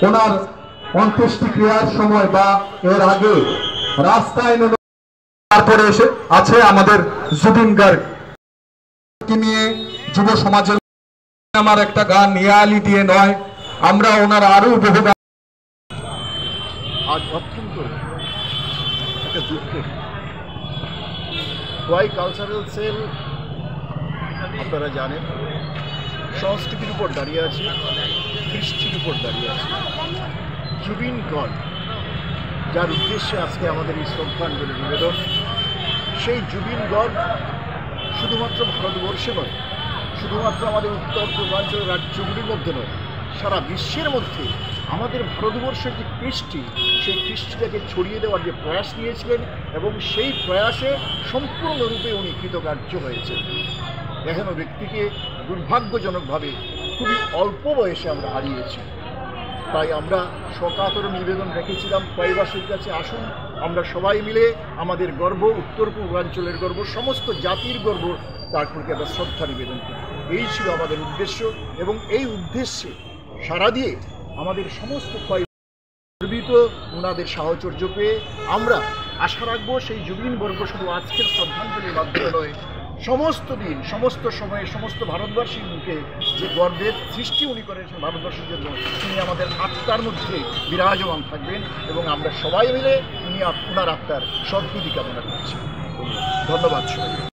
ওনার অন্ত্যেষ্টিক্রিয়ার সময় বা এর আগে রাস্তায় তারপরে এসে আছে আমাদের জুবিন গার্গ নিয়ে যুব সমাজের আমার একটা গান নিয়ালি দিয়ে নয়, আমরা ওনার আরো বহু গান। আজ অত্যন্ত একটা দুঃখের খোয়াই কালচারাল সেল আপনারা জানেন সংস্কৃতির উপর দাঁড়িয়ে আছে, কৃষ্টির উপর দাঁড়িয়ে আছে। জুবিন গার্গ যার উদ্দেশ্যে আজকে আমাদের এই শ্রদ্ধাঞ্জলি নিবেদন, সেই জুবিন গার্গ শুধুমাত্র ভারতবর্ষে নয়, শুধুমাত্র আমাদের উত্তর পূর্বাঞ্চলের রাজ্যগুলির মধ্যে নয়, সারা বিশ্বের মধ্যে আমাদের ভারতবর্ষের যে কৃষ্টি, সেই কৃষ্টিটাকে ছড়িয়ে দেওয়ার যে প্রয়াস নিয়েছিলেন এবং সেই প্রয়াসে সম্পূর্ণরূপে উনি কৃতকার্য হয়েছেন। এখনও ব্যক্তিকে দুর্ভাগ্যজনকভাবে খুবই অল্প বয়সে আমরা হারিয়েছি। তাই আমরা শোকাতুর নিবেদন রেখেছিলাম খোয়াইবাসীর কাছে, আসুন আমরা সবাই মিলে আমাদের গর্ব, উত্তর পূর্বাঞ্চলের গর্ব, সমস্ত জাতির গর্ব, তার প্রতি আমরা শ্রদ্ধা নিবেদন করি। এই ছিল আমাদের উদ্দেশ্য এবং এই উদ্দেশ্যে সাড়া দিয়ে আমাদের সমস্ত গর্বিত ওনাদের সাহচর্য পেয়ে আমরা আশা রাখবো সেই জুবিন বর্গ শুধু আজকের শ্রদ্ধাঞ্জলির মাধ্যমে নয়, সমস্ত দিন, সমস্ত সময়ে, সমস্ত ভারতবাসীর মুখে যে গর্বের সৃষ্টি উনি করেছেন ভারতবর্ষের জন্য, তিনি আমাদের আত্মার মধ্যে বিরাজমান থাকবেন এবং আমরা সবাই মিলে উনি ওনার আত্মার সদ্গতি কামনা করছি। ধন্যবাদ সবাই।